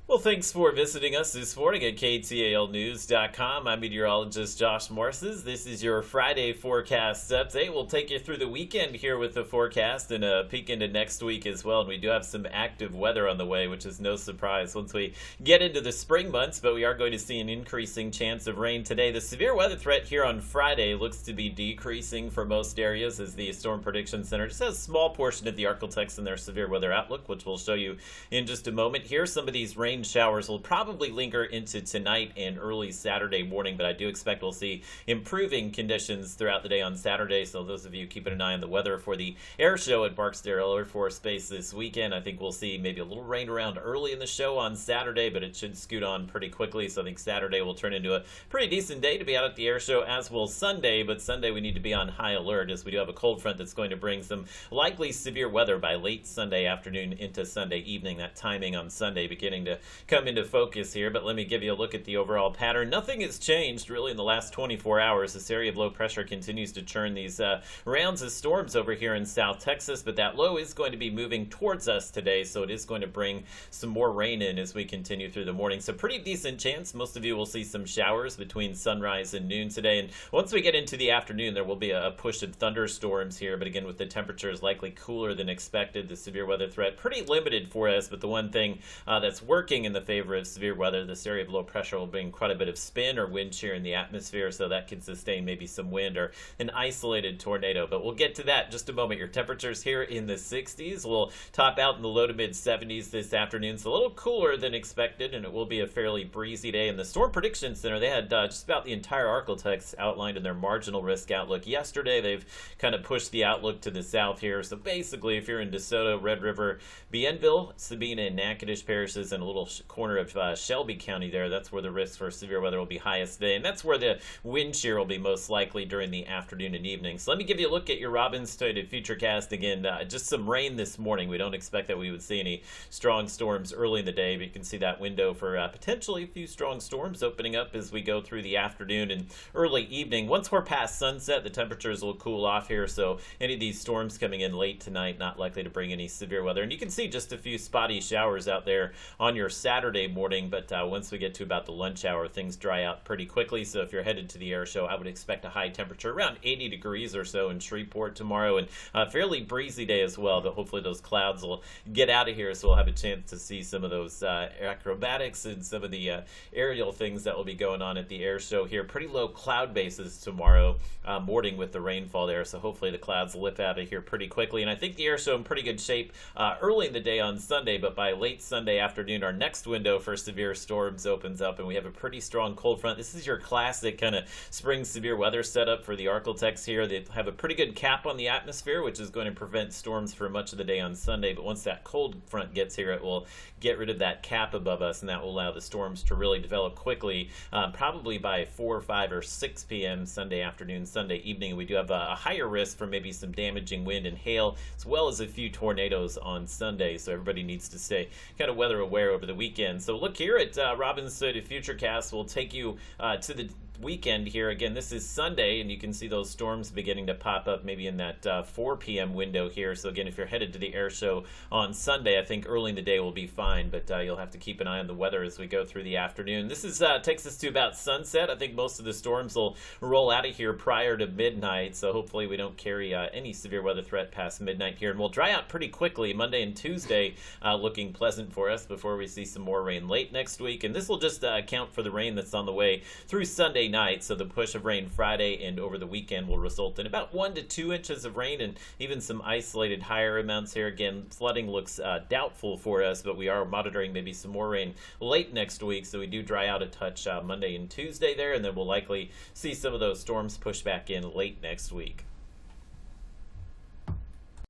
Well, thanks for visiting us this morning at KTALnews.com. I'm meteorologist Josh Morses. This is your Friday forecast update. We'll take you through the weekend here with the forecast and a peek into next week as well. And we do have some active weather on the way, which is no surprise once we get into the spring months, but we are going to see an increasing chance of rain today. The severe weather threat here on Friday looks to be decreasing for most areas as the Storm Prediction Center just has a small portion of the architects in their severe weather outlook, which we'll show you in just a moment. Here, some of these rain showers will probably linger into tonight and early Saturday morning, but I do expect we'll see improving conditions throughout the day on Saturday. So those of you keeping an eye on the weather for the air show at Barksdale Air Force Base this weekend, I think we'll see maybe a little rain around early in the show on Saturday, but it should scoot on pretty quickly. So I think Saturday will turn into a pretty decent day to be out at the air show, as will Sunday. But Sunday we need to be on high alert as we do have a cold front that's going to bring some likely severe weather by late Sunday afternoon into Sunday evening. That timing on Sunday beginning to come into focus here, but let me give you a look at the overall pattern. Nothing has changed really in the last 24 hours. This area of low pressure continues to churn these rounds of storms over here in South Texas, but that low is going to be moving towards us today, so it is going to bring some more rain in as we continue through the morning. So pretty decent chance. Most of you will see some showers between sunrise and noon today, and once we get into the afternoon, there will be a push of thunderstorms here, but again, with the temperatures likely cooler than expected, the severe weather threat pretty limited for us, but the one thing that's working in the favor of severe weather, this area of low pressure will bring quite a bit of spin or wind shear in the atmosphere, so that can sustain maybe some wind or an isolated tornado. But we'll get to that in just a moment. Your temperatures here in the 60s will top out in the low to mid 70s this afternoon. It's a little cooler than expected, and it will be a fairly breezy day. And the Storm Prediction Center, they had just about the entire Arclitex outlined in their marginal risk outlook yesterday. They've kind of pushed the outlook to the south here. So basically, if you're in DeSoto, Red River, Bienville, Sabina, and Natchitoches parishes, and a little corner of Shelby County there, that's where the risk for severe weather will be highest today, and that's where the wind shear will be most likely during the afternoon and evening. So let me give you a look at your Robbins Toyota Futurecast again. Just some rain this morning. We don't expect that we would see any strong storms early in the day, but you can see that window for potentially a few strong storms opening up as we go through the afternoon and early evening. Once we're past sunset, the temperatures will cool off here, so any of these storms coming in late tonight not likely to bring any severe weather. And you can see just a few spotty showers out there on your Saturday morning, but once we get to about the lunch hour, things dry out pretty quickly. So if you're headed to the air show, I would expect a high temperature around 80 degrees or so in Shreveport tomorrow, and a fairly breezy day as well, but hopefully those clouds will get out of here, so we'll have a chance to see some of those acrobatics and some of the aerial things that will be going on at the air show here. Pretty low cloud bases tomorrow morning with the rainfall there, so hopefully the clouds lift out of here pretty quickly. And I think the air show in pretty good shape early in the day on Sunday, but by late Sunday afternoon, our next window for severe storms opens up, and we have a pretty strong cold front. This is your classic kind of spring severe weather setup for the Arclitex here. They have a pretty good cap on the atmosphere, which is going to prevent storms for much of the day on Sunday, but once that cold front gets here, it will get rid of that cap above us, and that will allow the storms to really develop quickly, probably by 4, 5, or 6 p.m. Sunday afternoon, Sunday evening. We do have a higher risk for maybe some damaging wind and hail, as well as a few tornadoes on Sunday, so everybody needs to stay kind of weather aware over the weekend. So look here at Robbins Toyota Futurecast. We'll take you to the weekend here. Again, this is Sunday, and you can see those storms beginning to pop up maybe in that 4 p.m. window here. So again, if you're headed to the air show on Sunday, I think early in the day will be fine, but you'll have to keep an eye on the weather as we go through the afternoon. This is takes us to about sunset. I think most of the storms will roll out of here prior to midnight, so hopefully we don't carry any severe weather threat past midnight here, and we'll dry out pretty quickly. Monday and Tuesday looking pleasant for us before we see some more rain late next week, and this will just account for the rain that's on the way through Sunday night. So the push of rain Friday and over the weekend will result in about 1 to 2 inches of rain and even some isolated higher amounts here. Again, flooding looks doubtful for us, but we are monitoring maybe some more rain late next week, so we do dry out a touch Monday and Tuesday there, and then we'll likely see some of those storms push back in late next week.